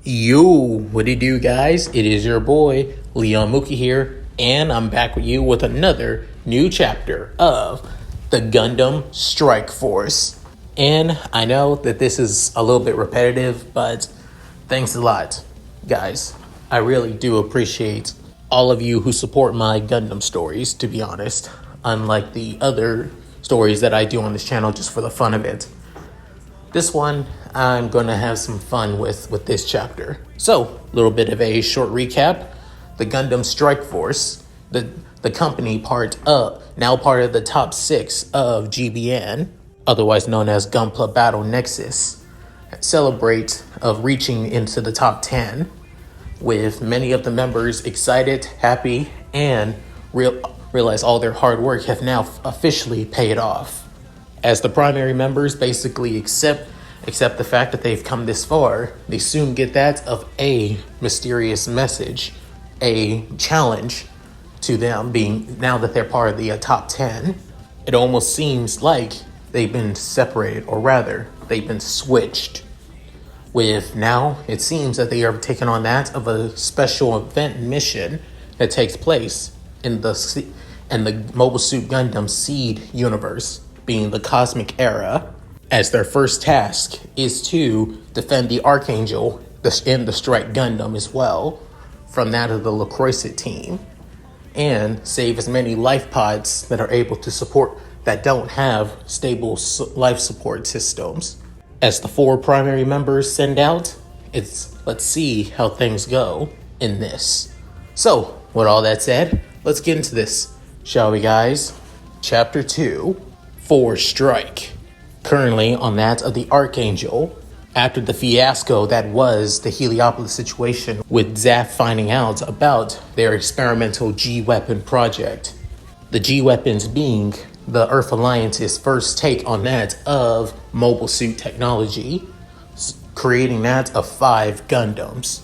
Yo, what it do, guys? It is your boy Leon Mookie here, and I'm back with you with another new chapter of the Gundam Strike Force. And I know that this is a little bit repetitive, but thanks a lot, guys. I really do appreciate all of you who support my Gundam stories, to be honest, unlike the other stories that I do on this channel just for the fun of it. This one, I'm going to have some fun with this chapter. So, a little bit of a short recap. The Gundam Strike Force, the company now part of the top 6 of GBN, otherwise known as Gunpla Battle Nexus, celebrate of reaching into the top 10, with many of the members excited, happy, and realize all their hard work have now officially paid off. As the primary members basically accept the fact that they've come this far, they soon get that of a mysterious message, a challenge to them being, now that they're part of the top 10, it almost seems like they've been separated, or rather, they've been switched. With now, it seems that they are taking on that of a special event mission that takes place in the Mobile Suit Gundam Seed universe, being the Cosmic Era, as their first task is to defend the Archangel and the Strike Gundam as well from that of the Lacroixet team, and save as many life pods that are able to support that don't have stable life support systems. As the 4 primary members send out, let's see how things go in this. So, with all that said, let's get into this, shall we, guys? Chapter 2. 4 Strike. Currently on that of the Archangel, after the fiasco that was the Heliopolis situation with Zaft finding out about their experimental G-Weapon project. The G-Weapons being the Earth Alliance's first take on that of mobile suit technology, creating that of 5 Gundams.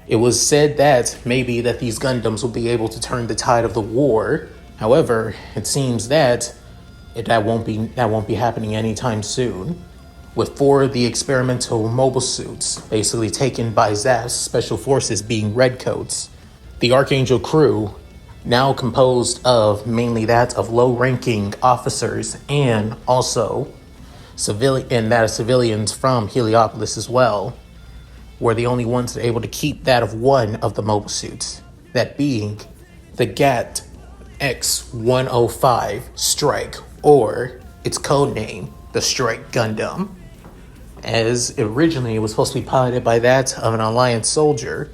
It was said that maybe that these Gundams will be able to turn the tide of the war. However, it seems that that won't be happening anytime soon, with 4 of the experimental mobile suits basically taken by Zaft's special forces being redcoats. The Archangel crew, now composed of mainly that of low-ranking officers and also civilians from Heliopolis as well, were the only ones that were able to keep that of one of the mobile suits, that being the GAT X-105 Strike, or its code name, the Strike Gundam, as originally it was supposed to be piloted by that of an Alliance soldier.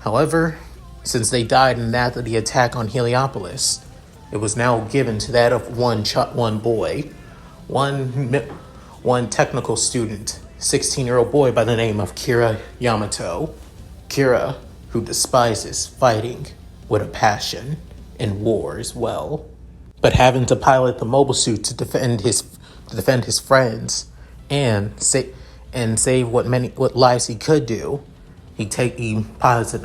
However, since they died in that of the attack on Heliopolis, it was now given to that of one boy, one technical student, 16-year-old boy by the name of Kira Yamato. Kira, who despises fighting with a passion in war as well, but having to pilot the mobile suit to defend his friends and save what lives he could do, he pilots it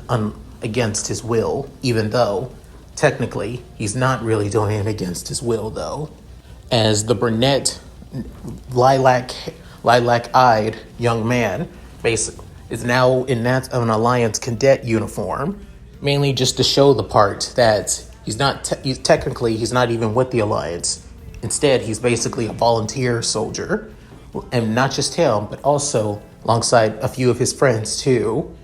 against his will, even though technically he's not really doing it against his will though, as the brunette lilac-eyed young man basically is now in that of an Alliance cadet uniform, mainly just to show the part that he's not even with the Alliance. Instead, he's basically a volunteer soldier, and not just him, but also alongside a few of his friends too,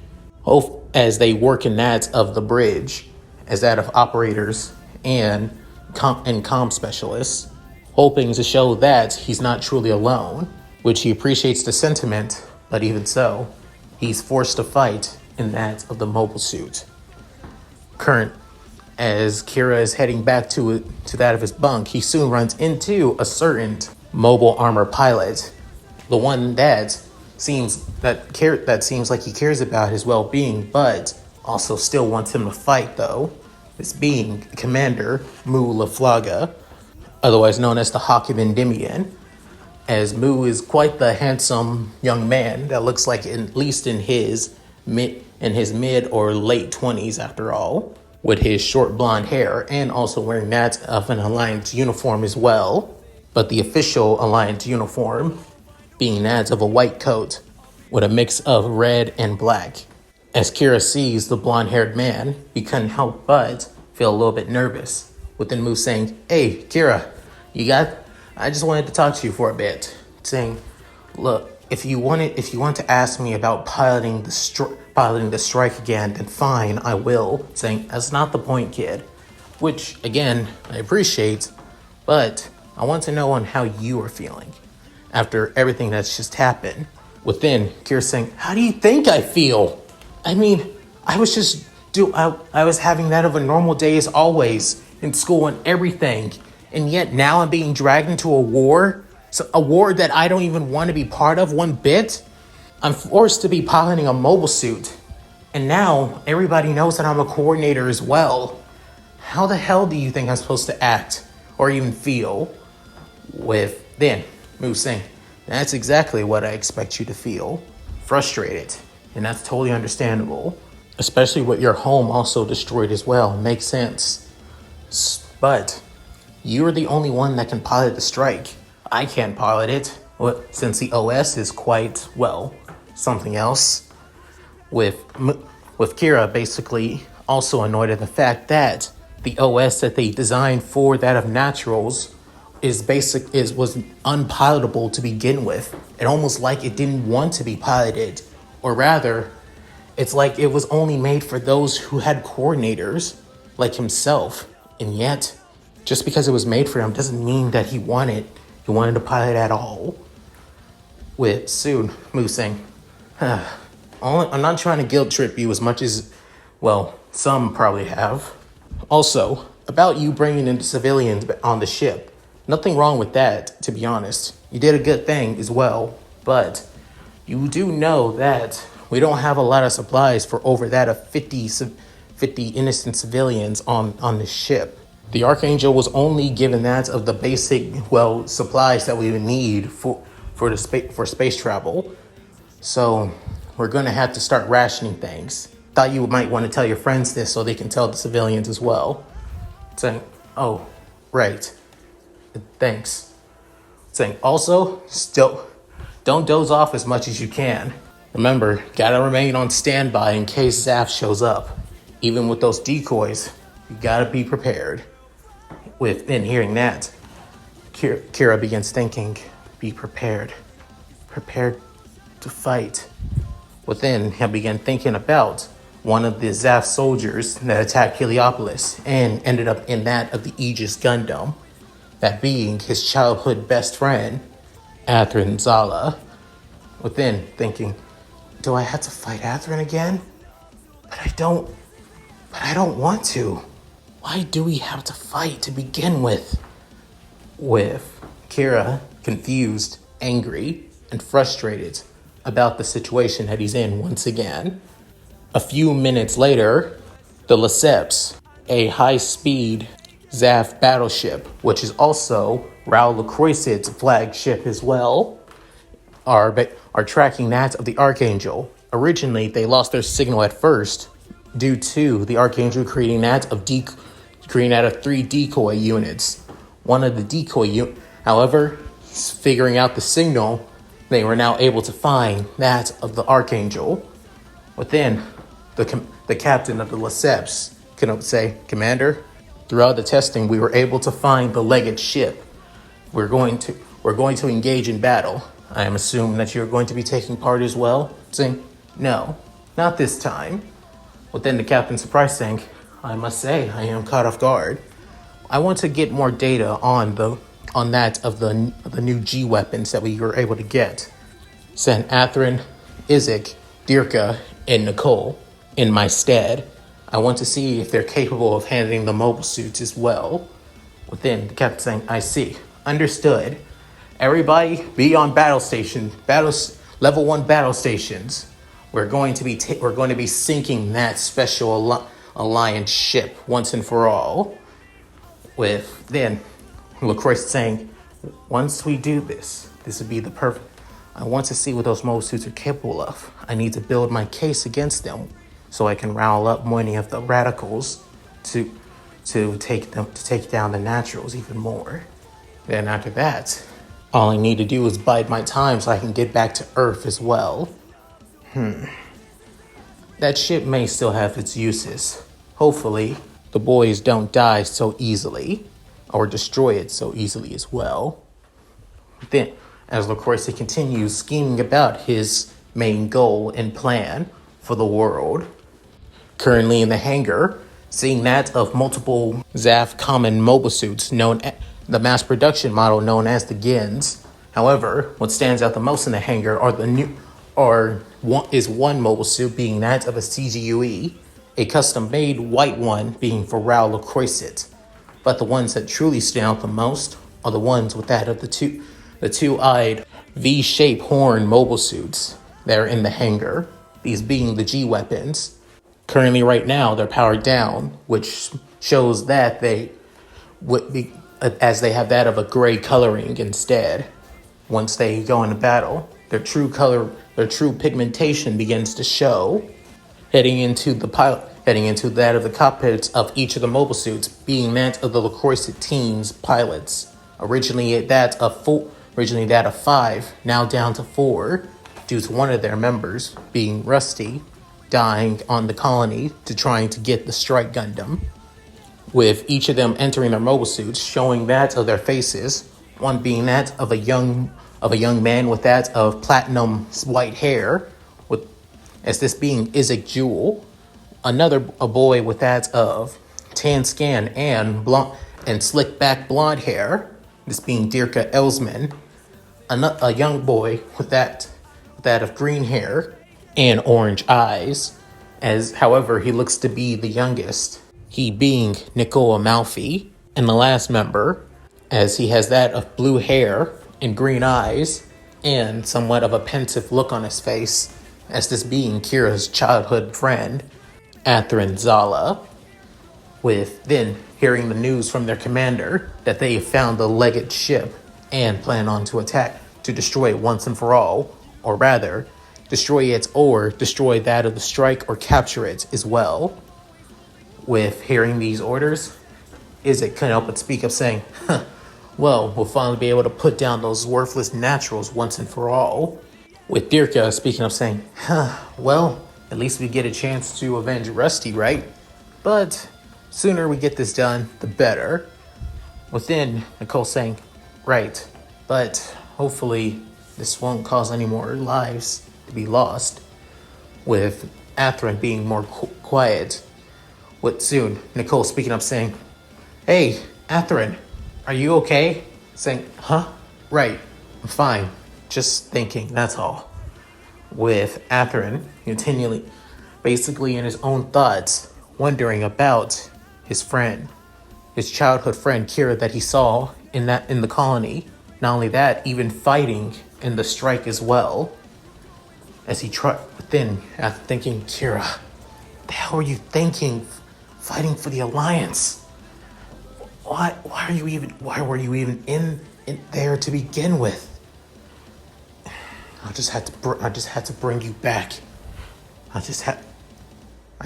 as they work in that of the bridge, as that of operators and comm specialists, hoping to show that he's not truly alone, which he appreciates the sentiment, but even so, he's forced to fight in that of the mobile suit. As Kira is heading back to that of his bunk, he soon runs into a certain mobile armor pilot, the one that seems like he cares about his well-being, but also still wants him to fight though. This being Commander Mu Laflaga, otherwise known as the Hawk of Endymion. as Mu is quite the handsome young man that looks like, at least in his mid or late 20s after all, with his short blonde hair and also wearing that of an Alliance uniform as well. But the official Alliance uniform being that of a white coat with a mix of red and black. As Kira sees the blonde-haired man, he couldn't help but feel a little bit nervous, with then Mu saying, "Hey, Kira, I just wanted to talk to you for a bit." Saying, "Look, if you want to ask me about piloting the strike again, then fine, I will." Saying, "That's not the point, kid." Which, again, I appreciate, but I want to know on how you are feeling after everything that's just happened. Within, Kira saying, "How do you think I feel? I mean, I was having that of a normal day as always in school and everything. And yet now I'm being dragged into a war that I don't even want to be part of one bit. I'm forced to be piloting a mobile suit. And now everybody knows that I'm a coordinator as well. How the hell do you think I'm supposed to act or even feel?" With then Mu saying, "That's exactly what I expect you to feel. Frustrated. And that's totally understandable. Especially with your home also destroyed as well. Makes sense. But you're the only one that can pilot the strike. I can't pilot it, since the OS is quite, well, something else." With Kira basically also annoyed at the fact that the OS that they designed for that of Naturals was unpilotable to begin with. It almost like it didn't want to be piloted. Or rather, it's like it was only made for those who had coordinators, like himself. And yet, just because it was made for him doesn't mean that he wanted to pilot at all. With soon Mu saying, "I'm not trying to guilt trip you as much as, well, some probably have. Also, about you bringing in civilians on the ship. Nothing wrong with that, to be honest. You did a good thing as well. But you do know that we don't have a lot of supplies for over that of 50 innocent civilians on the ship. The Archangel was only given that of the basic, well, supplies that we would need for space travel. So we're going to have to start rationing things. Thought you might want to tell your friends this so they can tell the civilians as well." Saying, "Oh, right. Thanks." Saying, "Also, still, don't doze off as much as you can. Remember, gotta remain on standby in case Zaft shows up. Even with those decoys, you gotta be prepared." Within hearing that, Kira begins thinking, be prepared to fight. Within, he began thinking about one of the Zaft soldiers that attacked Heliopolis and ended up in that of the Aegis Gundam, that being his childhood best friend, Atherin Zala. Within, thinking, do I have to fight Atherin again? But I don't want to. Why do we have to fight to begin with? With Kira confused, angry, and frustrated about the situation that he's in once again. A few minutes later, the Lesseps, a high-speed Zaft battleship, which is also Raoul Lacroix's flagship as well, are tracking that of the Archangel. Originally, they lost their signal at first due to the Archangel creating that of 3 decoy units. One of the decoy however, figuring out the signal, they were now able to find that of the Archangel. Within, the captain of the Lesseps could say, "Commander, throughout the testing, we were able to find the Legate ship. We're going to engage in battle. I am assuming that you're going to be taking part as well?" Saying, "No, not this time." Within, the captain surprised, saying, "I must say, I am caught off guard. I want to get more data on that of the new G weapons that we were able to get. Send Atherin, Isaac, Dirka, and Nicole in my stead. I want to see if they're capable of handling the mobile suits as well." Within, the captain saying, "I see. Understood. Everybody be on level 1 battle stations. We're going to be sinking that special alliance ship once and for all." With then LaCroix saying, "Once we do this, this would be the perfect. I want to see what those mobile suits are capable of. I need to build my case against them so I can rile up many of the radicals to take down the naturals even more. Then after that, all I need to do is bide my time so I can get back to Earth as well. That ship may still have its uses. Hopefully, the boys don't die so easily, or destroy it so easily as well. Then, as LaCroix continues scheming about his main goal and plan for the world, currently in the hangar, seeing that of multiple Zaft common mobile suits known as the mass production model known as the Gens. However, what stands out the most in the hangar is one mobile suit being that of a CGUE, a custom-made white one being for Raoul LaCroix. But the ones that truly stand out the most are the ones with that of the two-eyed V-shaped horn mobile suits that are in the hangar, these being the G weapons. Currently right now they're powered down, which shows that they would be, as they have that of a gray coloring instead. Once they go into battle, their true pigmentation begins to show, heading into that of the cockpits of each of the mobile suits, being that of the LaCroix team's pilots. Originally that of 5, now down to 4, due to one of their members being Rusty, dying on the colony to trying to get the strike Gundam. With each of them entering their mobile suits, showing that of their faces, one being that of a young man with that of platinum white hair, as this being Isaac Jewell, a boy with that of tan skin and blonde and slick back blonde hair, this being Dirka Elsman, a young boy with that of green hair and orange eyes, as however he looks to be the youngest, he being Nicole Amalfi, and the last member, as he has that of blue hair and green eyes and somewhat of a pensive look on his face, as this being Kira's childhood friend, Athrun Zala, with then hearing the news from their commander that they have found the Legate ship and plan on to attack to destroy it once and for all, or rather, destroy it or destroy that of the strike or capture it as well. With hearing these orders, Isaac couldn't help but speak up saying, well, we'll finally be able to put down those worthless naturals once and for all. With Dirka speaking up saying, well, at least we get a chance to avenge Rusty, right? But sooner we get this done, the better. Within Nicole saying, right, but hopefully this won't cause any more lives to be lost. With Athrun being more quiet. With soon, Nicole speaking up saying, hey, Athrun, are you okay? Saying, right, I'm fine. Just thinking, that's all. With Athrun continually, basically in his own thoughts, wondering about his friend, his childhood friend Kira that he saw in the colony. Not only that, even fighting in the strike as well. As he tried within, after thinking, Kira, what the hell were you thinking? Fighting for the Alliance? Why were you even in there to begin with? I just had to bring you back. I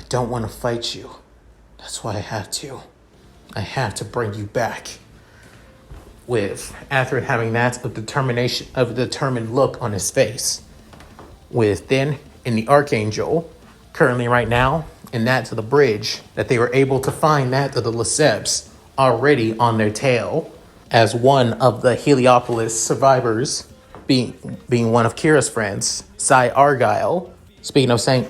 don't want to fight you. That's why I have to. I have to bring you back. With Athrun having that of a determined look on his face. With then in the Archangel, currently right now, and that to the bridge, that they were able to find that of the Lesseps already on their tail, as one of the Heliopolis survivors, being one of Kira's friends, Cy Argyle, speaking of saying,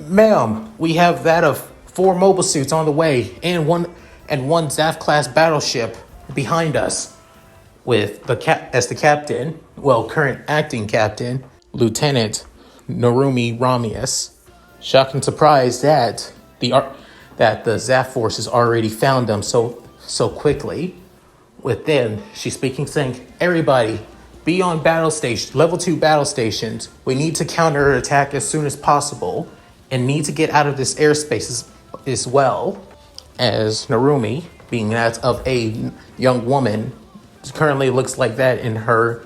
ma'am, we have that of 4 mobile suits on the way, and one Zaft class battleship behind us, with the captain, current acting captain, Lieutenant Narumi Ramius, shocked and surprised that the Zaft forces already found them so quickly. Within, she's speaking, saying, everybody, be on level 2 battle stations. We need to counterattack as soon as possible and need to get out of this airspace as well. As Narumi, being that of a young woman, currently looks like that in her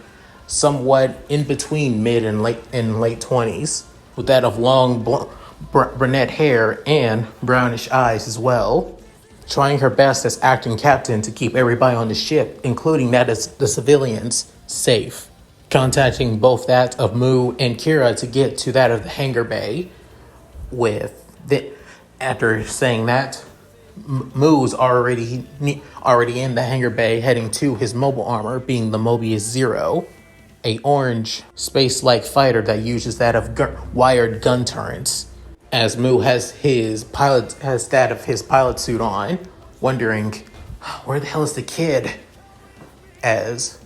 somewhat in between mid and late 20s, with that of long brunette hair and brownish eyes as well, trying her best as acting captain to keep everybody on the ship, including that of the civilians, safe. Contacting both that of Mu and Kira to get to that of the hangar bay. After saying that, Mu's already in the hangar bay, heading to his mobile armor, being the Mobius Zero, a orange space-like fighter that uses that of wired gun turrets. As Mu has that of his pilot suit on, wondering, where the hell is the kid? As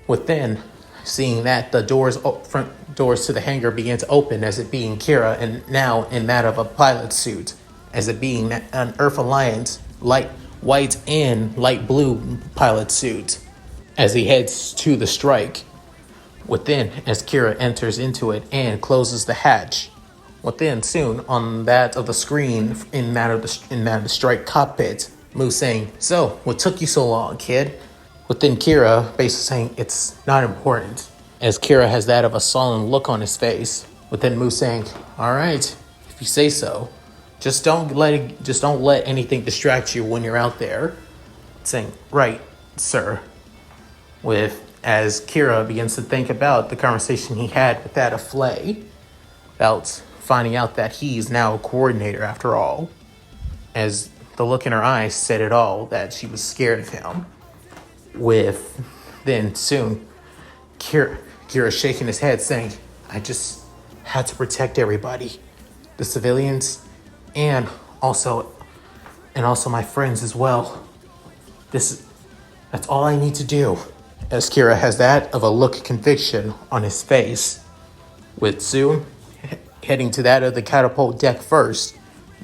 within, seeing that the front doors to the hangar begin to open, as it being Kira, and now in that of a pilot suit, as it being an Earth Alliance light white and light blue pilot suit, as he heads to the strike. Within, as Kira enters into it and closes the hatch. Within, soon on that of the screen in that of the strike cockpit, Mu saying, "So, what took you so long, kid?" Within, Kira basically saying, "It's not important." As Kira has that of a sullen look on his face. Within, Mu saying, "All right, if you say so. Just don't let anything distract you when you're out there." Saying, "Right, sir." As Kira begins to think about the conversation he had with that of Flay, about finding out that he's now a coordinator after all, as the look in her eyes said it all, that she was scared of him. Then soon, Kira shaking his head saying, "I just had to protect everybody, the civilians, and also my friends as well. That's all I need to do." As Kira has that of a look of conviction on his face, with soon heading to that of the catapult deck first,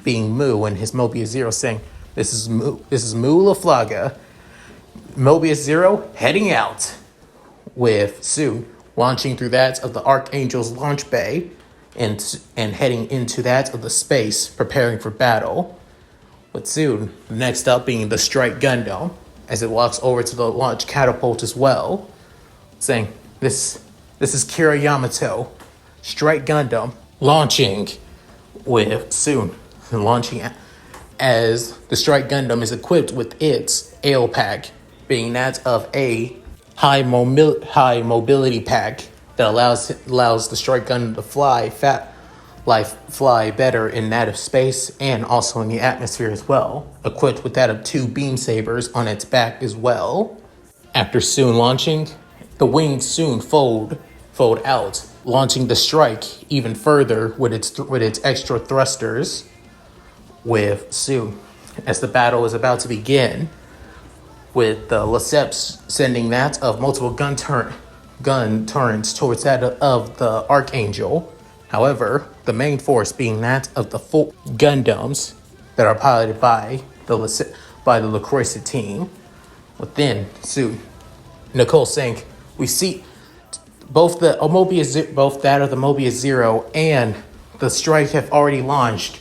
being Mu and his Mobius Zero saying, This is Mu LaFlaga, Mobius Zero heading out," with soon launching through that of the Archangel's launch bay and heading into that of the space, preparing for battle. With soon, next up being the Strike Gundam, as it walks over to the launch catapult as well, saying, This is Kira Yamato, Strike Gundam, launching," with soon launching as the Strike Gundam is equipped with its AO pack, being that of a high mobility pack that allows the Strike Gundam to fly better in that of space and also in the atmosphere as well, equipped with that of 2 beam sabers on its back as well. After soon launching, the wings soon fold out, launching the strike even further with its extra thrusters. With soon, as the battle is about to begin, with the Lesseps sending that of multiple gun turrets towards that of the Archangel. However, the main force being that of the 4 Gundams that are piloted by the LaCroix team. Within, soon, Nicole saying, "We see both that of the Mobius Zero and the strike have already launched."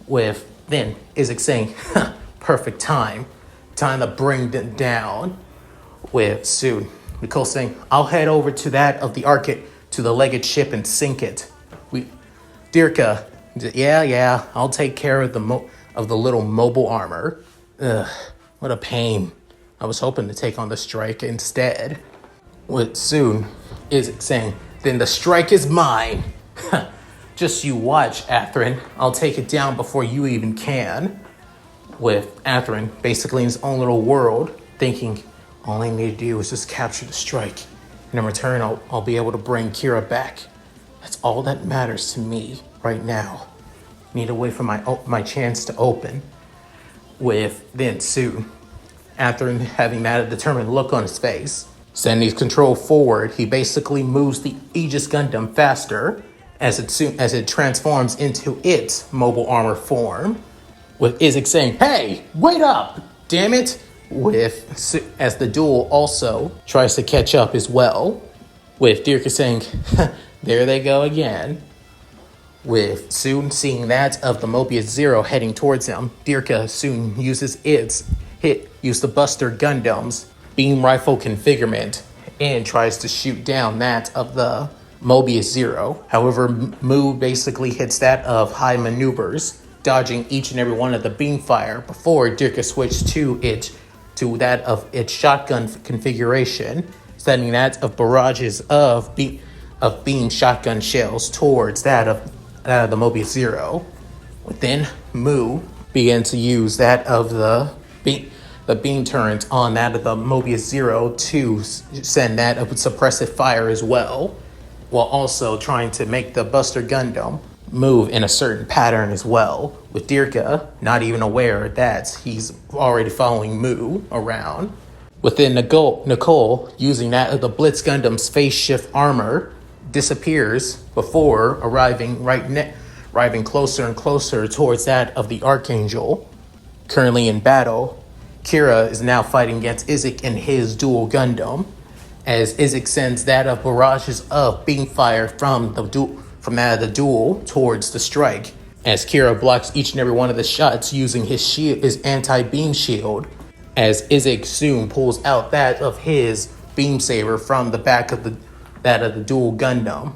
With then Isaac saying, "Perfect time to bring them down." With soon, Nicole saying, "I'll head over to that of the to the Legate ship and sink it." Dirka, yeah, I'll take care of the little mobile armor. Ugh, what a pain. I was hoping to take on the strike instead. With soon, Isaac saying, "Then the strike is mine." "Just you watch, Atherin. I'll take it down before you even can." With Atherin basically in his own little world, thinking, all I need to do is just capture the strike. And in return, I'll be able to bring Kira back. That's all that matters to me right now. Need to wait for my chance to open. With then soon, Atherin having that determined look on his face, sending his control forward, he basically moves the Aegis Gundam faster as it transforms into its mobile armor form. With Isaac saying, "Hey, wait up, damn it!" As the duel also tries to catch up as well. With Dirka saying, "There they go again." With soon seeing that of the Mobius Zero heading towards him, Dirka soon uses the Buster Gundam's beam rifle configurement and tries to shoot down that of the Mobius Zero. However, Mu basically hits that of high maneuvers, dodging each and every one of the beam fire before Dirka switched to that of its shotgun configuration, sending that of barrages of beam shotgun shells towards that of the Mobius Zero. Then Mu began to use that of the beam turrets on that of the Mobius Zero to send that of suppressive fire as well, while also trying to make the Buster Gundam move in a certain pattern as well, with Dirka not even aware that he's already following Mu around. Within Nicole, using that of the Blitz Gundam's phase shift armor, disappears before arriving closer and closer towards that of the Archangel. Currently in battle, Kira is now fighting against Isaac in his dual Gundam, as Isaac sends that of barrages of beam fire from that of the duel towards the strike, as Kira blocks each and every one of the shots using his anti-beam shield, as Isaac soon pulls out that of his beam saber from the back of that of the dual Gundam.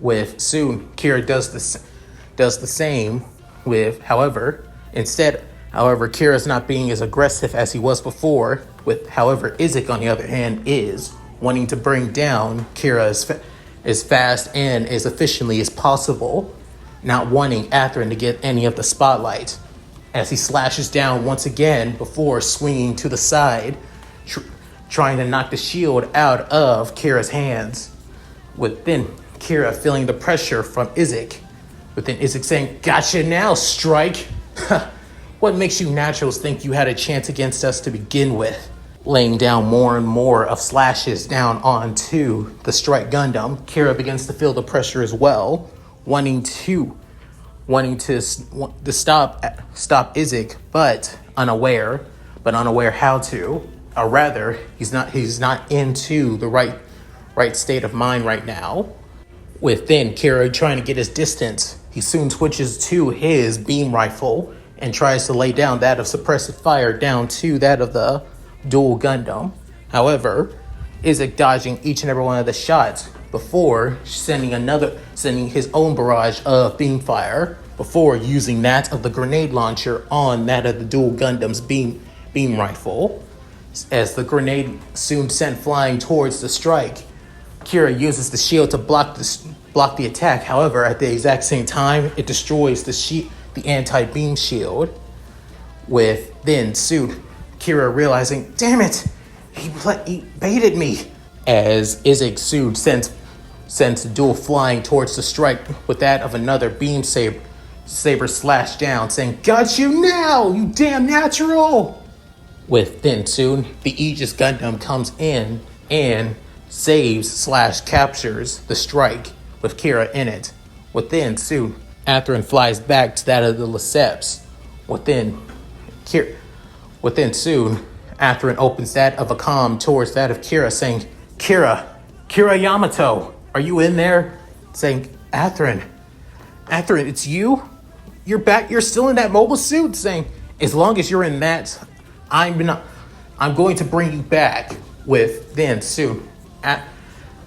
With soon Kira does the same with, however, Kira's not being as aggressive as he was before, however, Isaac, on the other hand, is wanting to bring down Kira as fast and as efficiently as possible, not wanting Atherin to get any of the spotlight, as he slashes down once again before swinging to the side, trying to knock the shield out of Kira's hands, with then Kira feeling the pressure from Isaac, with then Isaac saying, "Gotcha now, Strike! What makes you naturals think you had a chance against us to begin with?" Laying down more and more of slashes down onto the Strike Gundam, Kira begins to feel the pressure as well, wanting to stop Isaac, but unaware how to, or rather, he's not into the right state of mind right now. With then Kira trying to get his distance, he soon switches to his beam rifle and tries to lay down that of suppressive fire down to that of the dual Gundam. However, Isaac dodging each and every one of the shots before sending his own barrage of beam fire, before using that of the grenade launcher on that of the dual Gundam's beam rifle. As the grenade soon sent flying towards the strike, Kira uses the shield to block the attack. However, at the exact same time, it destroys the anti-beam shield. With then soon Kira realizing, damn it, he baited me, as Isaac soon sends the duel flying towards the strike with that of another beam saber slash down, saying, "Got you now, you damn natural!" With then soon the Aegis Gundam comes in and captures the strike with Kira in it. Within soon Atherin flies back to that of the Lesseps. Within soon, Atherin opens that of a comm towards that of Kira, saying, Kira Yamato, are you in there?" Saying, Atherin, it's you? You're back, you're still in that mobile suit?" Saying, "As long as you're in that, I'm going to bring you back." With then soon,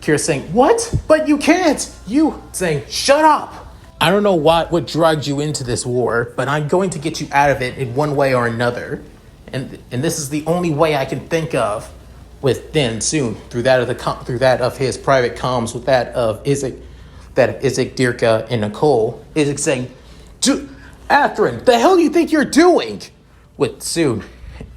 Kira saying, "What? But you can't!" You saying, "Shut up! I don't know what dragged you into this war, but I'm going to get you out of it in one way or another. And this is the only way I can think of." With then soon, through that of his private comms, with that of Isaac, Dirka, and Nicole, Isaac saying, "Atherin, the hell do you think you're doing?" With soon,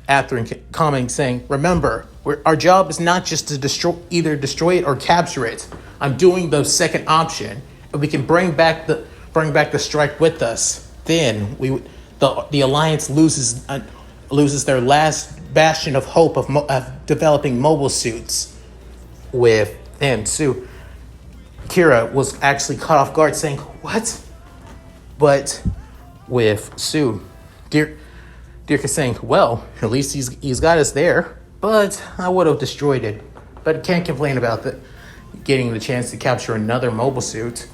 Atherin commenting saying, "Remember, our job is not just to either destroy it or capture it. I'm doing the second option, and we can bring back the strike with us. Then the Alliance loses their last bastion of hope of developing mobile suits." With him, Sue, Kira was actually caught off guard, saying, "What?" But with Sue, Dirk saying, "Well, at least he's got us there, but I would have destroyed it. But can't complain about getting the chance to capture another mobile suit."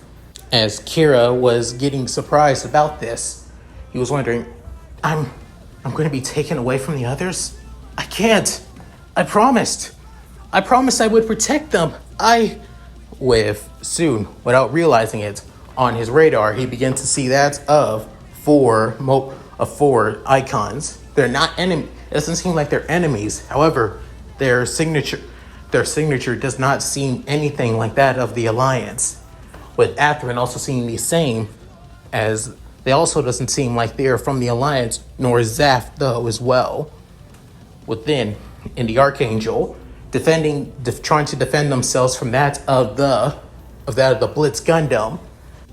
As Kira was getting surprised about this, he was wondering, I'm going to be taken away from the others? I can't. I promised. I promised I would protect them. With soon, without realizing it, on his radar, he begins to see that of four icons. They're not enemy. It doesn't seem like they're enemies. However, their signature does not seem anything like that of the Alliance. With Athrun also seeming the same, as they also doesn't seem like they are from the Alliance, nor Zaft though as well. Within, in the Archangel, trying to defend themselves from that of the Blitz Gundam,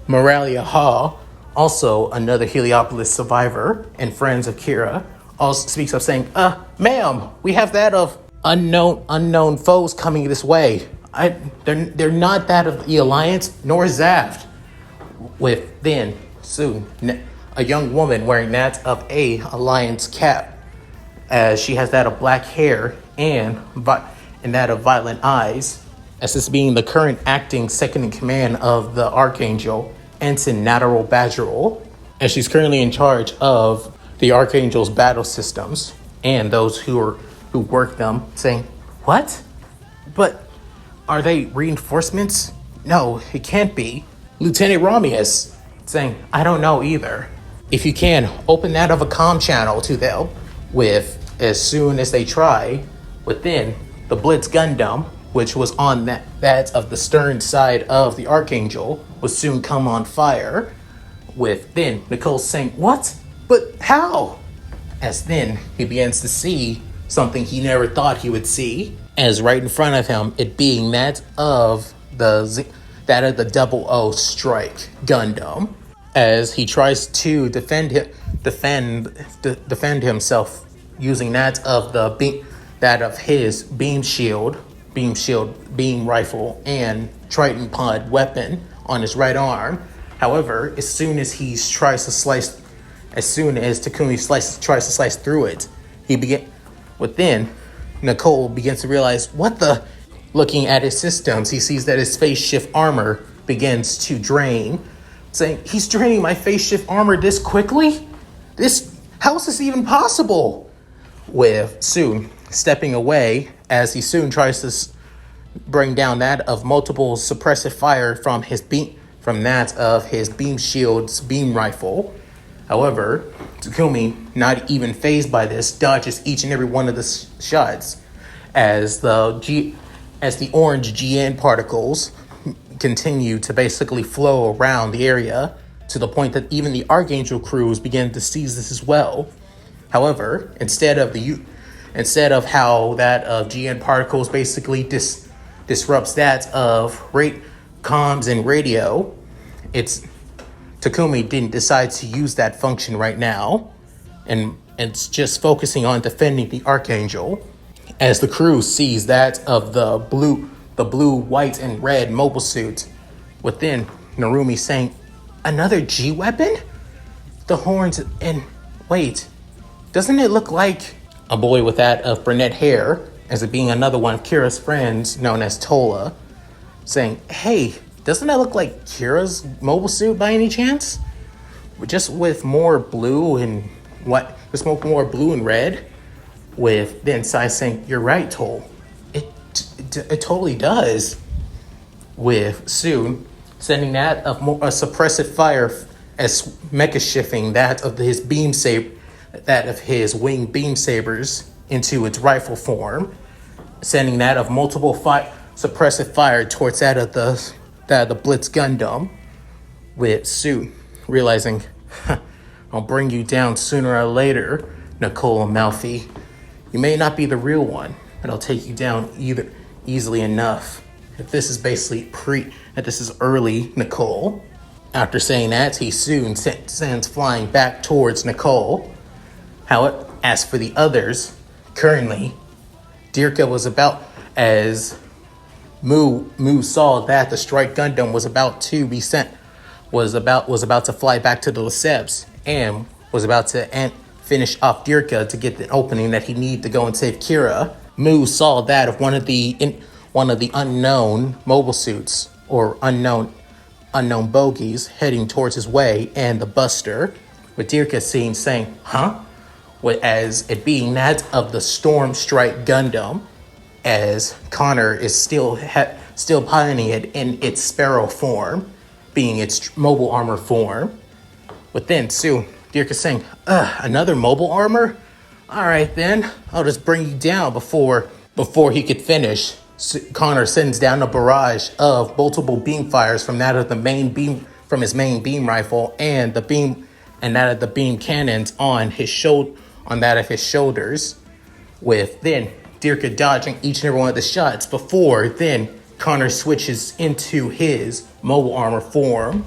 Moralia Hall, also another Heliopolis survivor and friends of Kira, also speaks up saying, ma'am, we have that of unknown foes coming this way. They're not that of the Alliance nor Zaft. With then soon a young woman wearing that of a Alliance cap, as she has that of black hair and that of violet eyes, as this being the current acting second in command of the Archangel, Ensign Natural Badgerol, as she's currently in charge of the Archangel's battle systems and those who work them, saying, "What? But are they reinforcements? No, it can't be." Lieutenant Romius saying, "I don't know either. If you can, open that of a comm channel to them." With as soon as they try, within the Blitz Gundam, which was on that of the stern side of the Archangel, would soon come on fire. With then Nicole saying, "What? But how?" As then he begins to see something he never thought he would see, as right in front of him, it being that of the Double O Strike Gundam, as he tries to defend himself using that of his beam rifle and Triton pod weapon on his right arm. However, as soon as tries to slice through it, Nicole begins to realize what the. Looking at his systems, he sees that his phase shift armor begins to drain, saying, "He's draining my phase shift armor this quickly? How is this even possible?" With soon stepping away, as he soon tries to bring down that of multiple suppressive fire from that of his beam shield's beam rifle. However, Takumi, not even fazed by this, dodges each and every one of the shots, as the orange GN particles continue to basically flow around the area, to the point that even the Archangel crews begin to seize this as well. However, instead of how that of GN particles basically disrupts that of comms and radio, Takumi didn't decide to use that function right now, and it's just focusing on defending the Archangel, as the crew sees that of the blue, white, and red mobile suit. Within, Narumi saying, "Another G weapon? The horns and wait, doesn't it look like a boy with that of brunette hair?" As it being another one of Kira's friends, known as Tola, saying, "Hey, doesn't that look like Kira's mobile suit by any chance? Just with more blue and more blue and red." With then Sai saying, "You're right, Tol. It totally does." With soon sending that of a suppressive fire, as mecha shifting that of his wing beam sabers into its rifle form, sending that of multiple suppressive fire towards that of the Blitz Gundam. With soon realizing, "I'll bring you down sooner or later, Nicole Malfi. You may not be the real one, but I'll take you down easily enough." If this is basically this is early Nicole. After saying that, he soon sends flying back towards Nicole. As for the others, currently, Dirka was about, as Mu saw that the Strike Gundam was about to be sent, was about to fly back to the Lesseps, and was about to finish off Dirka to get the opening that he needed to go and save Kira. Mu saw that of one of the unknown mobile suits, or unknown bogies, heading towards his way, and the Buster, with Dirka saying, "Huh?" As it being that of the Storm Strike Gundam, as Connor is still piloting it in its Sparrow form, being its mobile armor form. But then soon, Dirk is saying, another mobile armor? All right then, I'll just bring you down before he could finish. Connor sends down a barrage of multiple beam fires from that of the main beam, from his main beam rifle, and that of the beam cannons on that of his shoulders, with then Dirk dodging each and every one of the shots before then Connor switches into his mobile armor form,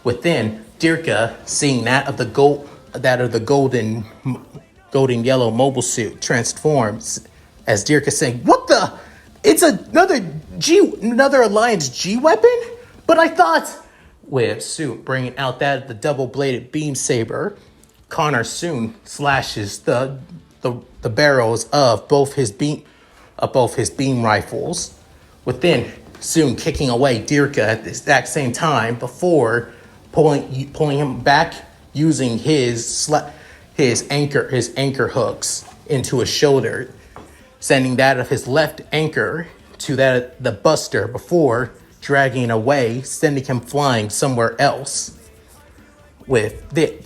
with then Dirk seeing that of the golden yellow mobile suit transforms, as Dirk is saying, "What the? It's another Alliance G weapon? But I thought," with suit bringing out that the double-bladed beam saber, Connor soon slashes the barrels of both his beam rifles, within soon kicking away Dirk at the exact same time before pulling him back using his anchor hooks into his shoulder, sending that of his left anchor to that of the buster before dragging away, sending him flying somewhere else.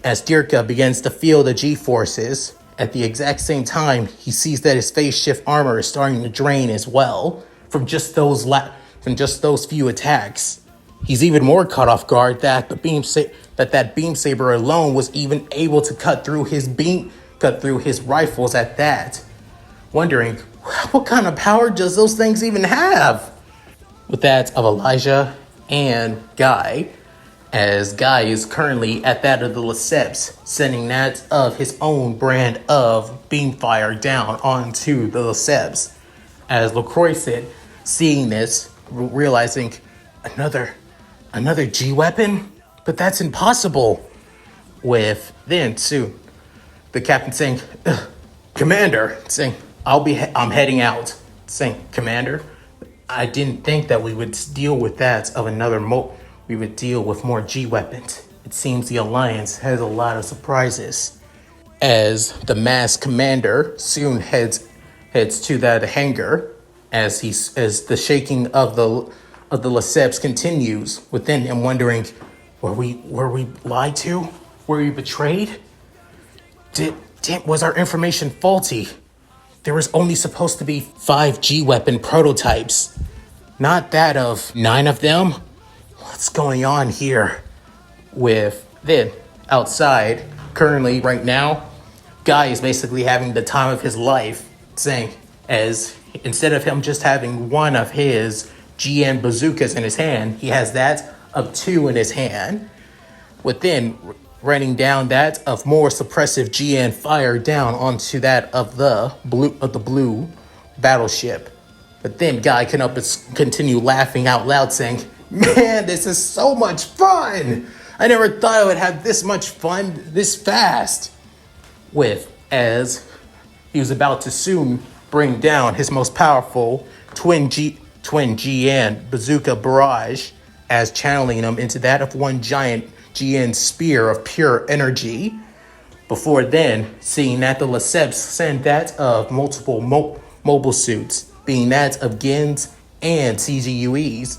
As Dirk begins to feel the G-forces, at the exact same time, he sees that his phase shift armor is starting to drain as well from just those few attacks. He's even more caught off guard that that beam saber alone was even able to cut through his rifles at that, wondering what kind of power does those things even have? With that of Elijah and Guy, as Guy is currently at that of the Lesseps, sending that of his own brand of beam fire down onto the Lesseps. As LaCroix said, seeing this, realizing another G weapon? But that's impossible. With then soon the captain saying, "Commander," saying, I'm heading out. Saying, "Commander, I didn't think that we would deal with that of we would deal with more G weapons. It seems the Alliance has a lot of surprises." As the masked commander soon heads to that hangar, as the shaking of the Lesseps continues within him, wondering, were we lied to? Were we betrayed? Was our information faulty? There was only supposed to be 5 G weapon prototypes, not that of 9 of them. What's going on here? With then outside, currently right now, Guy is basically having the time of his life, saying, as instead of him just having one of his GN bazookas in his hand, he has that of 2 in his hand, within raining down that of more suppressive GN fire down onto that of the blue battleship. But then Guy can continue laughing out loud, saying, "Man, this is so much fun! I never thought I would have this much fun this fast." As he was about to soon bring down his most powerful twin GN bazooka barrage, as channeling them into that of one giant GN spear of pure energy, before then seeing that the Lesseps send that of multiple mobile suits, being that of GINs and CGUEs.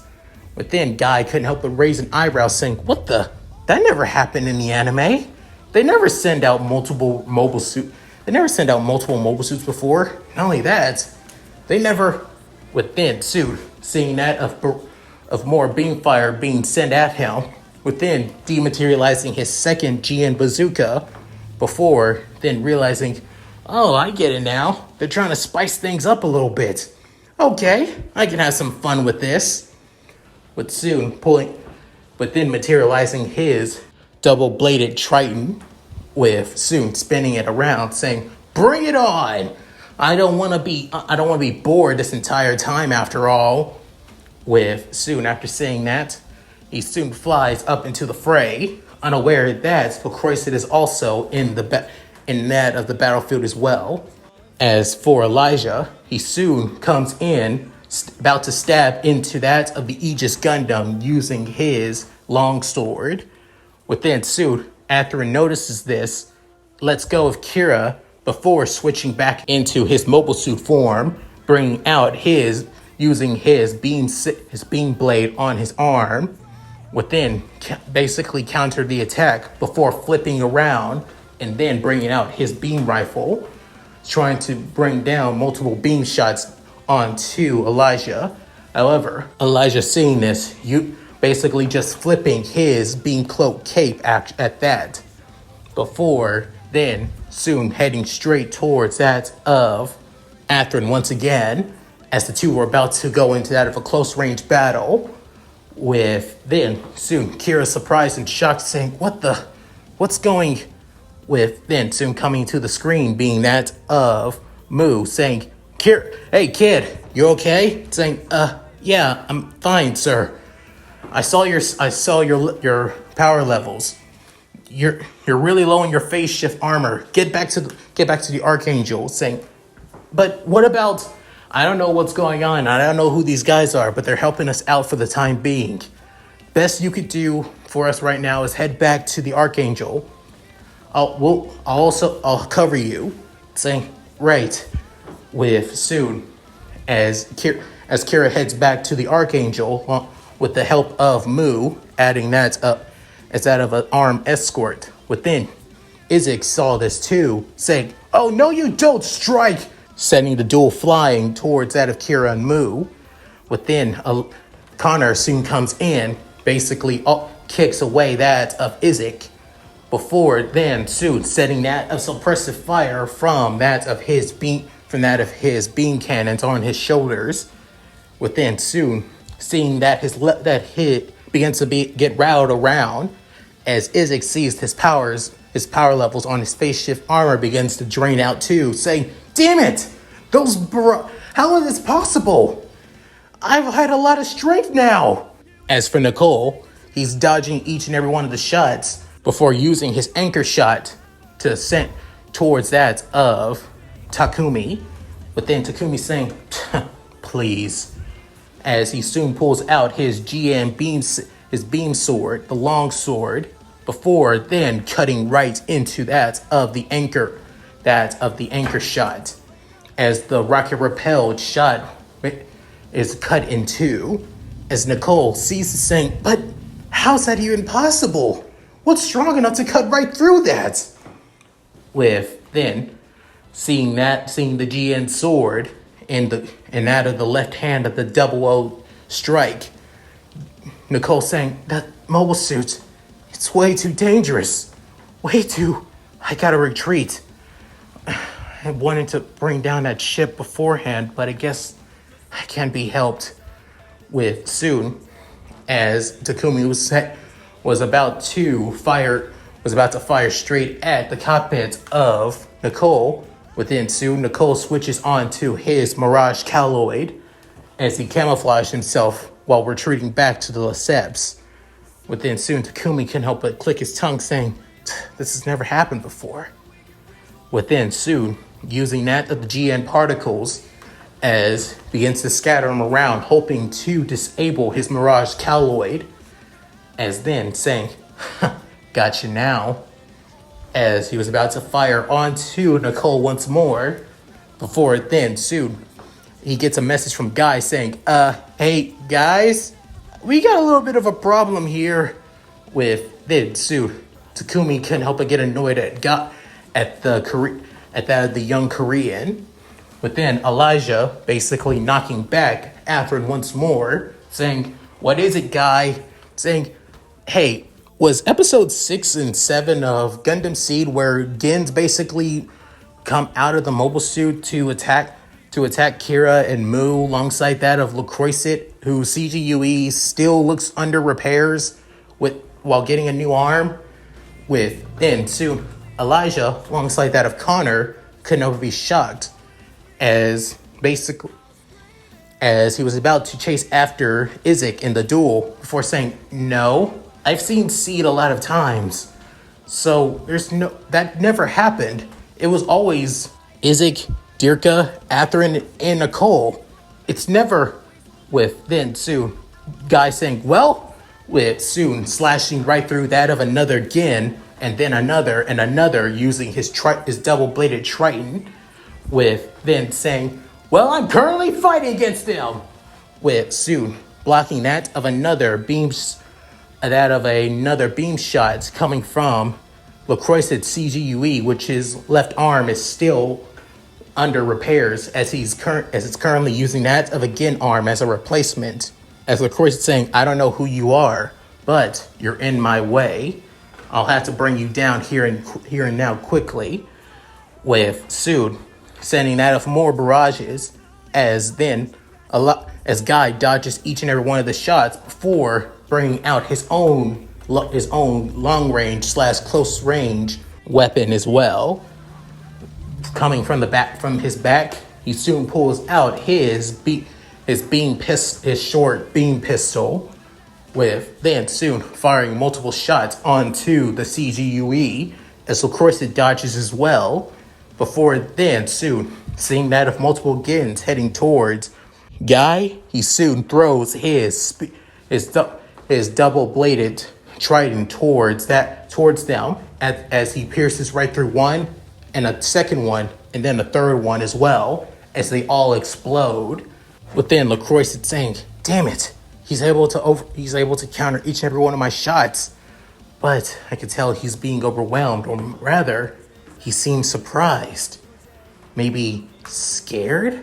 But then Guy couldn't help but raise an eyebrow, saying, "What the? That never happened in the anime. They never send out multiple mobile suits. They never send out multiple mobile suits before. Not only that, they never." Within suit, seeing that of more beam fire being sent at him, within dematerializing his second GN bazooka, before then realizing, "Oh, I get it now. They're trying to spice things up a little bit. Okay, I can have some fun with this." But then materializing his double-bladed Triton, with soon spinning it around, saying, "Bring it on! I don't want to be bored this entire time after all." With soon after saying that, he soon flies up into the fray, unaware that Lacroixet is also in that of the battlefield as well. As for Elijah, he soon comes in, about to stab into that of the Aegis Gundam using his longsword. Within soon, after he notices this, lets go of Kira before switching back into his mobile suit form, bringing out using his beam blade on his arm, would then basically counter the attack before flipping around and then bringing out his beam rifle, trying to bring down multiple beam shots onto Elijah. However, Elijah, seeing this, you basically just flipping his beam cloak cape at that, before then soon heading straight towards that of Athrun once again, as the two were about to go into that of a close range battle, with then soon Kira surprised and shocked, saying, what's going, with then soon coming to the screen being that of Mu, saying, Kira, hey kid, you okay? Saying, yeah, I'm fine, sir. I saw your power levels. You're really low on your phase shift armor. Get back to the Archangel. Saying, but what about? I don't know what's going on. I don't know who these guys are, but they're helping us out for the time being. Best you could do for us right now is head back to the Archangel. I'll cover you. Saying, right, with soon, as Kira heads back to the Archangel, with the help of Mu, adding that up as that of an armed escort. Within, Isaac saw this too, saying, oh no you don't, strike! Sending the duel flying towards that of Kira and Mu. Within, Connor soon comes in, basically kicks away that of Isaac, before then soon setting that of suppressive fire from that of his beam cannons on his shoulders. Within soon seeing that that hit begins to get routed around, as Isaac sees his power levels on his phase shift armor begins to drain out too, saying, damn it! How is this possible? I've had a lot of strength now! As for Nicole, he's dodging each and every one of the shots before using his anchor shot to send towards that of Takumi. But then Takumi saying, please, as he soon pulls out his beam sword, the long sword, before then cutting right into that of the anchor shot, as the rocket repelled shot is cut in two, as Nicole sees this, saying, but how's that even possible? What's strong enough to cut right through that? With then seeing the GN sword in that of the left hand of the 00 strike, Nicole saying, that mobile suit, it's way too dangerous. I gotta retreat. I wanted to bring down that ship beforehand, but I guess I can't be helped. With soon, as Takumi was about to fire straight at the cockpit of Nicole. Within soon, Nicole switches on to his Mirage Calloid as he camouflaged himself while retreating back to the Lesseps. Within soon, Takumi can't help but click his tongue, saying, this has never happened before. Within soon, using that of the GN particles, as begins to scatter him around, hoping to disable his Mirage Calloid, as then saying, gotcha now, as he was about to fire onto Nicole once more, before then soon he gets a message from Guy saying, hey guys, we got a little bit of a problem here. With then soon Takumi couldn't help but get annoyed at the young Korean. But then Elijah basically knocking back Afrin once more, saying, what is it, Guy? Saying, hey, was episode 6 and 7 of Gundam Seed where Gens basically come out of the mobile suit to attack Kira and Mu alongside that of LaCroixet, who CGUE still looks under repairs while getting a new arm? With then soon Elijah alongside that of Connor couldn't help but be shocked, as he was about to chase after Isaac in the duel, before saying, no, I've seen Seed a lot of times, so that never happened. It was always Isaac, Dirka, Athrun, and Nicole. It's never. With then soon Guy saying, well, with soon slashing right through that of another Gen, and then another and another, using his double-bladed Triton. With then saying, Well, I'm currently fighting against them. With soon blocking that of another beam shot coming from LaCroix's CGUE, which his left arm is still under repairs as it's currently using that of a Gin arm as a replacement. As LaCroix is saying, I don't know who you are, but you're in my way. I'll have to bring you down here and now quickly. With Sood sending that of more barrages as Guy dodges each and every one of the shots before bringing out his own long range / close range weapon as well. Coming from his back, he soon pulls out his short beam pistol, with then soon firing multiple shots onto the CGUE as LaCroix dodges as well. Before then soon seeing that of multiple Gins heading towards Guy, he soon throws his double-bladed trident towards them as he pierces right through one, and a second one, and then a third one as well, as they all explode. Within LaCroix saying, "Damn it, he's able to counter each and every one of my shots." But I could tell he's being overwhelmed, or rather, he seems surprised. Maybe scared?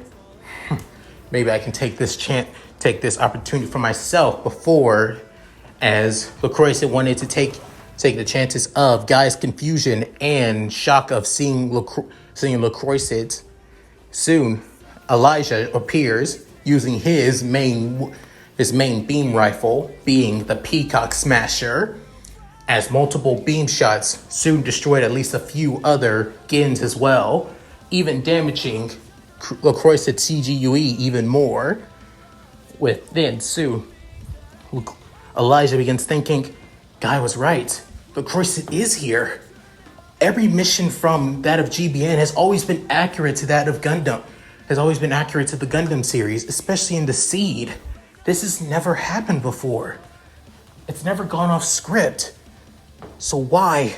Maybe I can take this opportunity for myself before, as LaCroix wanted to take the chances of Guy's confusion and shock of seeing LaCroix. Soon, Elijah appears using his main beam rifle, being the Peacock Smasher, as multiple beam shots soon destroyed at least a few other Gins as well, even damaging LaCroix's CGUE even more. With then soon, Elijah begins thinking, Guy was right. LaCroix is here. Every mission from that of GBN has always been accurate to that of Gundam. Has always been accurate to the Gundam series, especially in the Seed. This has never happened before. It's never gone off script. So why?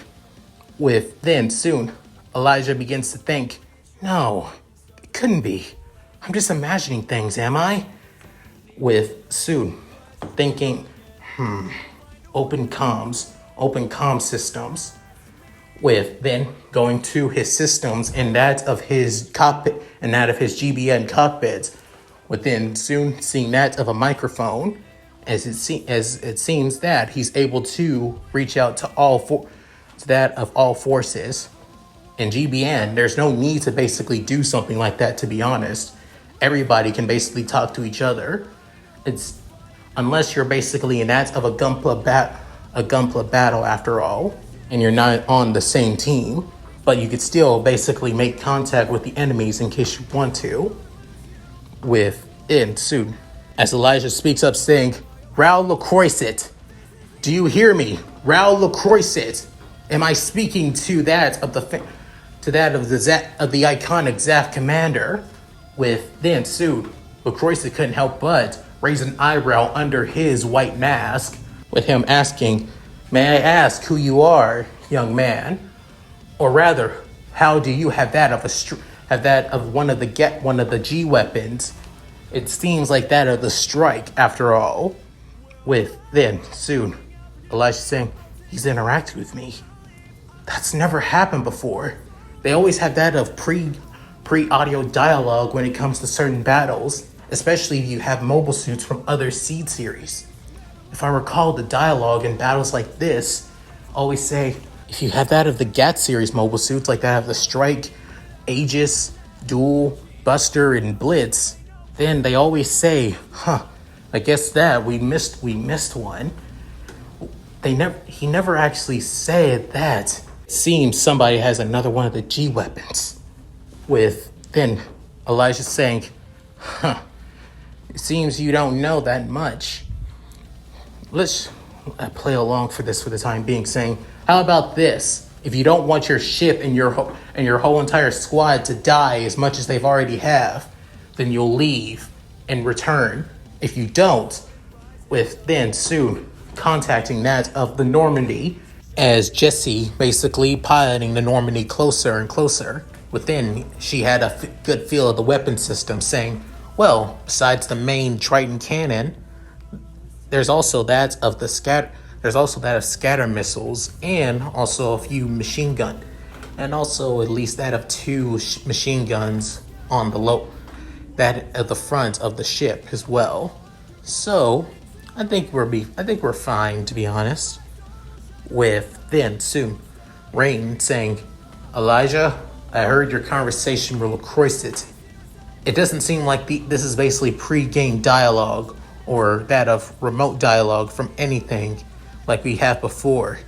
With then soon, Elijah begins to think, no, it couldn't be. I'm just imagining things, am I? With soon thinking, open comm systems. With then going to his systems and that of his cockpit and that of his GBN cockpits. Within soon seeing that of a microphone, as it seems that he's able to reach out to all forces. In GBN, there's no need to basically do something like that, to be honest. Everybody can basically talk to each other. It's unless you're basically in that of a Gunpla battle after all, and you're not on the same team, but you could still basically make contact with the enemies in case you want to. Soon, as Elijah speaks up saying, Raul LaCroix, do you hear me? Raul LaCroix, am I speaking to that of the iconic Zaft commander? With then soon, LaCroix couldn't help but raise an eyebrow under his white mask, with him asking, may I ask who you are, young man? Or rather, how do you have that of one of the G weapons? It seems like that of the Strike, after all. With then soon, Elijah saying, he's interacted with me. That's never happened before. They always have that of pre-audio dialogue when it comes to certain battles, especially if you have mobile suits from other Seed series. If I recall, the dialogue in battles like this always say, if you have that of the GAT series mobile suits, like that of the Strike, Aegis, Duel, Buster, and Blitz, then they always say, I guess that we missed one. He never actually said that. Seems somebody has another one of the G weapons. With then Elijah saying, it seems you don't know that much. Let's play along for this for the time being, saying, how about this? If you don't want your ship and your whole entire squad to die as much as they've already have, then you'll leave and return. If you don't, with then soon contacting that of the Normandy, as Jesse basically piloting the Normandy closer and closer. Within, she had a good feel of the weapon system, saying, well, besides the main Triton cannon, there's also that of scatter missiles, and also a few machine gun, and also at least that of two machine guns on that at the front of the ship as well. So I think we're fine, to be honest. With then soon Rain saying, Elijah, I heard your conversation with Croisset. It doesn't seem like this is basically pre-game dialogue or that of remote dialogue from anything like we have before.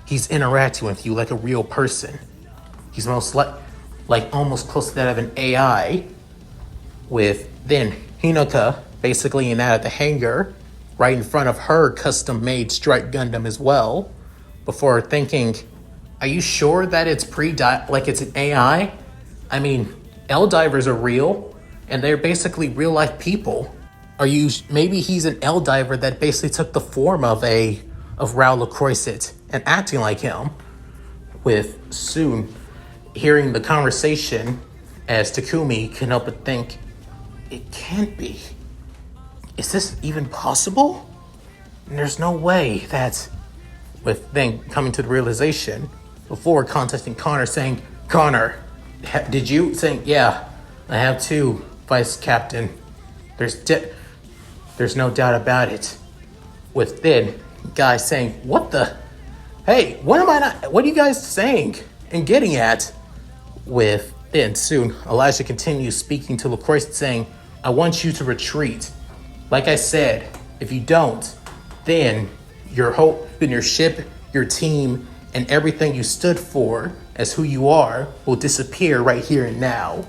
He's interacting with you like a real person. He's most like almost close to that of an AI. With then Hinoka basically in that at the hangar, right in front of her custom-made Strike Gundam as well, before thinking, are you sure that it's like it's an AI? I mean, L-divers are real, and they're basically real-life people. Maybe he's an L-diver that basically took the form of Raul Croisset and acting like him. With soon hearing the conversation, as Takumi can help but think, it can't be. Is this even possible? And there's no way that, with then coming to the realization, before contacting Connor saying, Connor, did you? Saying, yeah, I have too, Vice Captain. There's no doubt about it. With then, guy saying, what the? Hey, what are you guys saying and getting at? With then soon, Elijah continues speaking to LaCroix saying, I want you to retreat. Like I said, if you don't, then your ship, your team, and everything you stood for as who you are will disappear right here and now.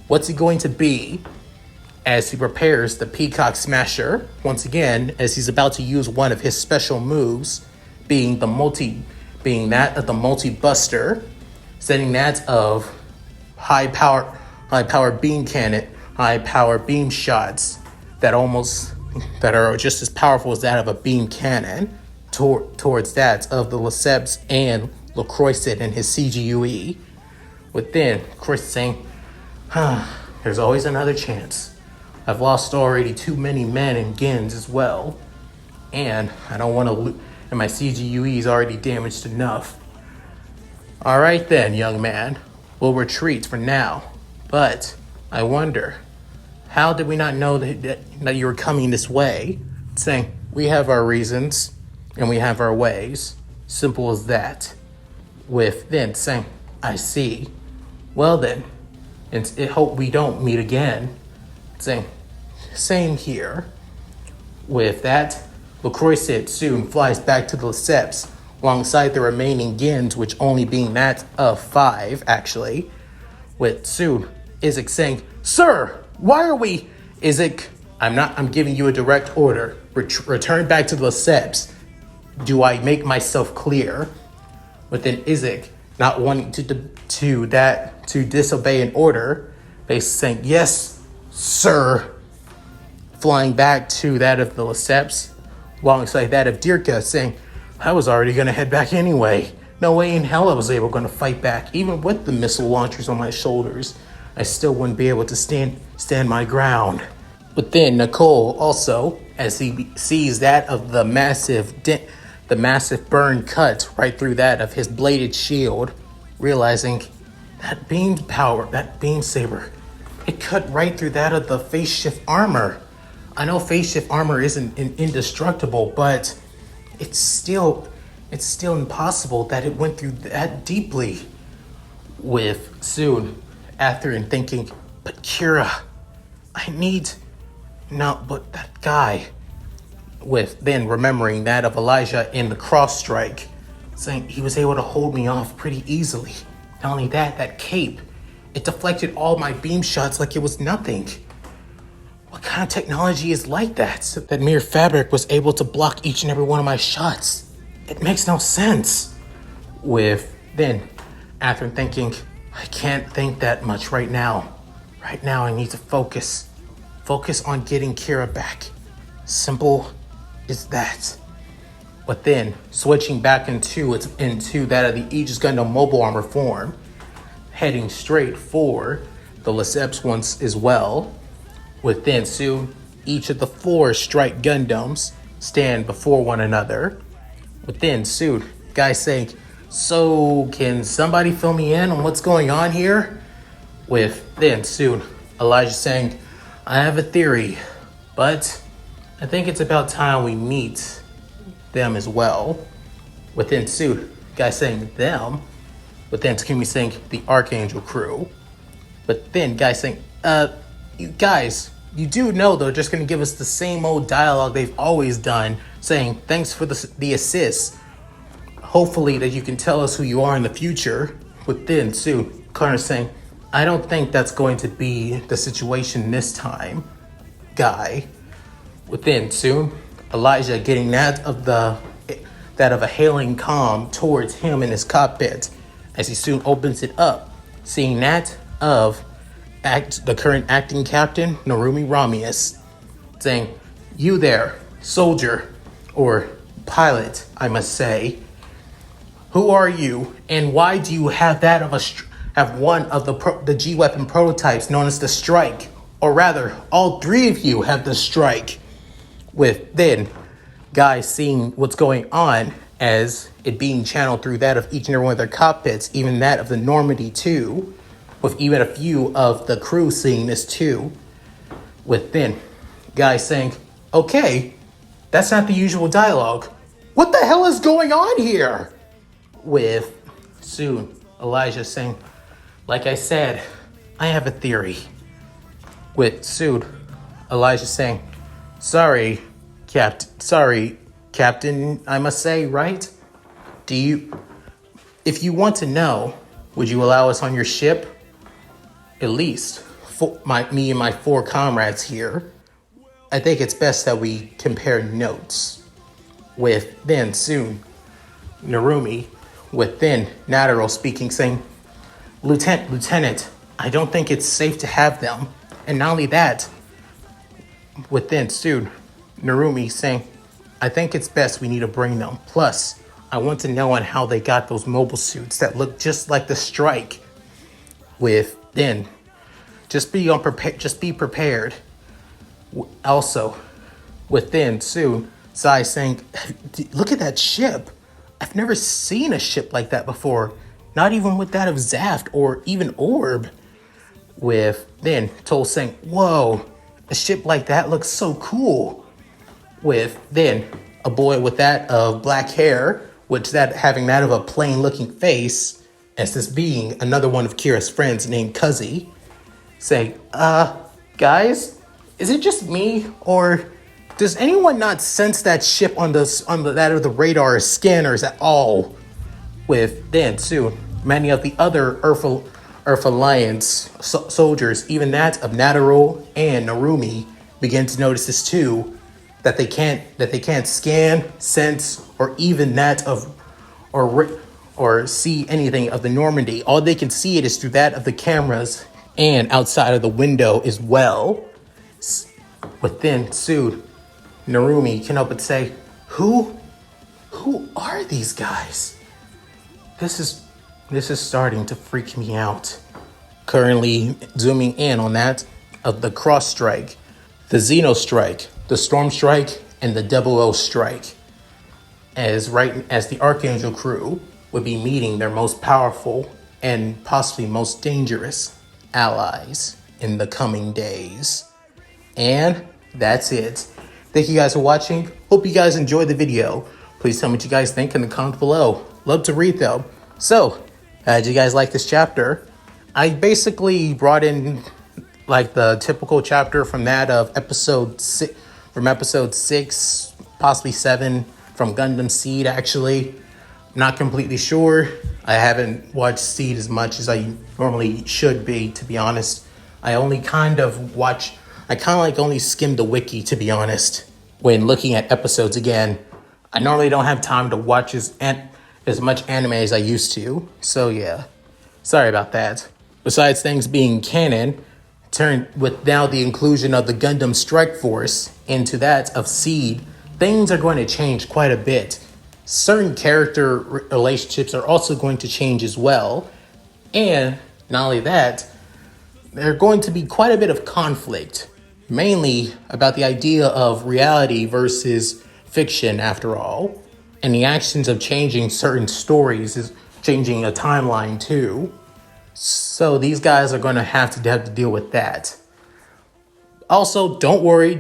What's he going to be? As he prepares the Peacock Smasher, once again, as he's about to use one of his special moves, being that of the multi-buster, setting that of high power beam cannon, high power beam shots that are just as powerful as that of a beam cannon towards that of the Lesseps and LaCroisset and his CGUE. Within, Croisset saying, there's always another chance. I've lost already too many men and Gens as well. And I don't want to and my CGUE is already damaged enough. Alright then, young man. We'll retreat for now. But I wonder, how did we not know that you were coming this way? Saying, we have our reasons and we have our ways. Simple as that. With then saying, I see. Well then, and hope we don't meet again. Saying, same here. With that, LaCroisset soon flies back to the Lesseps alongside the remaining Gens, which only being that of 5, actually. With soon, Isaac saying, Sir, why are we... Isaac, I'm giving you a direct order. Return back to the Lesseps. Do I make myself clear? But then Isaac, not wanting to disobey an order, basically saying, yes, sir. Flying back to that of the Lesseps, alongside that of Dirka, saying, I was already going to head back anyway. No way in hell I was able to fight back. Even with the missile launchers on my shoulders, I still wouldn't be able to stand my ground. But then Nicole also, as he sees that of the massive burn cut right through that of his bladed shield, realizing that beam saber, it cut right through that of the phase shift armor. I know phase shift armor isn't indestructible, but it's still impossible that it went through that deeply. With soon after and thinking, but Kira, but that guy. With then remembering that of Elijah in the cross strike, saying he was able to hold me off pretty easily. Not only that cape, it deflected all my beam shots like it was nothing. What kind of technology is like that? That mere fabric was able to block each and every one of my shots. It makes no sense. With then, after thinking, I can't think that much right now. Right now I need to focus. Focus on getting Kira back. Simple as that. But then, switching back into that of the Aegis Gundam mobile armor form, heading straight for the Lesseps once as well. Within soon, each of the 4 strike Gundams stand before one another. Within soon, guy saying, "So can somebody fill me in on what's going on here?" With then soon, Elijah saying, "I have a theory, but I think it's about time we meet them as well." Within soon, guy saying them. Within Takumi saying the Archangel crew. But then guy saying, you guys, you do know they're just going to give us the same old dialogue they've always done, saying thanks for the assist. Hopefully that you can tell us who you are in the future. But then soon, Connor saying, "I don't think that's going to be the situation this time, guy." Within soon, Elijah getting that of a hailing comm towards him in his cockpit, as he soon opens it up, seeing that of the current acting captain, Narumi Ramius, saying, "You there, soldier, or pilot, I must say. Who are you, and why do you have one of the G weapon prototypes known as the Strike? Or rather, all 3 of you have the Strike." With then guys seeing what's going on as it being channeled through that of each and every one of their cockpits, even that of the Normandy too, with even a few of the crew seeing this too. With then guys saying, "Okay, that's not the usual dialogue. What the hell is going on here?" With soon Elijah saying, "Like I said, I have a theory." With soon Elijah saying, Sorry, Captain, I must say, right? If you want to know, would you allow us on your ship? At least, me and my 4 comrades here. I think it's best that we compare notes." With then soon Narumi, with then Nataro speaking, saying, Lieutenant, I don't think it's safe to have them. And not only that, within soon, Narumi saying, "I think it's best we need to bring them. Plus, I want to know on how they got those mobile suits that look just like the Strike." With then, just be prepared. Also, within soon, Sai saying, "Look at that ship. I've never seen a ship like that before. Not even with that of Zaft or even Orb." With then Toll saying, "Whoa, a ship like that looks so cool." With then a boy with that of black hair, having that of a plain looking face, as this being another one of Kira's friends named Cuzzy, saying, guys, is it just me, or does anyone not sense that ship on that of the radar scanners at all?" With then soon many of the other Earth Alliance soldiers, even that of Nataro and Narumi, begin to notice this too, that they can't scan, sense, or even that of or see anything of the Normandy. All they can see it is through that of the cameras and outside of the window as well. Within soon, Narumi can help but say, Who are these guys? This is starting to freak me out." Currently zooming in on that of the Cross Strike, the Xeno Strike, the Storm Strike, and the Double O Strike, as the Archangel crew would be meeting their most powerful and possibly most dangerous allies in the coming days. And that's it. Thank you guys for watching. Hope you guys enjoyed the video. Please tell me what you guys think in the comments below. Love to read them. So, how did you guys like this chapter? I basically brought in like the typical chapter from that of episode 6, possibly 7, from Gundam Seed actually. Not completely sure. I haven't watched Seed as much as I normally should be, to be honest. I only only skimmed the wiki, to be honest, when looking at episodes again. I normally don't have time to watch as much anime as I used to, so yeah. Sorry about that. Besides things being canon, with now the inclusion of the Gundam Strike Force into that of Seed, things are going to change quite a bit. Certain character relationships are also going to change as well. And Not only that, there's going to be quite a bit of conflict, mainly about the idea of reality versus fiction after all. And the actions of changing certain stories is changing a timeline too. So these guys are going to have to deal with that. Also, don't worry.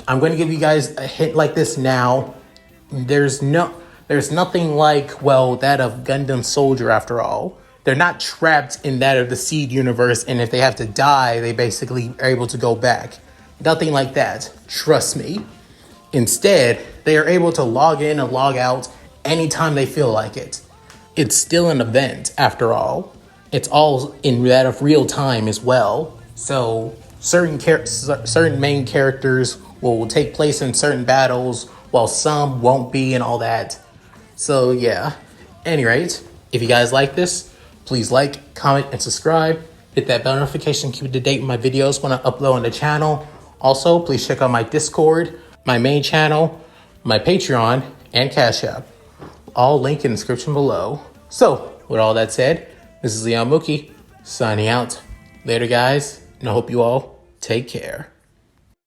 I'm going to give you guys a hint like this now. There's nothing like, well, that of Gundam Soldier after all. They're not trapped in that of the Seed universe, and if they have to die, they basically are able to go back. Nothing like that. Trust me. Instead, they are able to log in and log out anytime they feel like it. It's still an event after all. It's all in that of real time as well. So certain main characters will take place in certain battles, while some won't be and all that. So yeah. Any rate, if you guys like this, please like, comment, and subscribe. Hit that bell notification, keep up to date with my videos when I upload on the channel. Also, please check out my Discord, my main channel, my Patreon, and Cash App. All linked in the description below. So, with all that said, this is Leon Mookie, signing out. Later, guys, and I hope you all take care.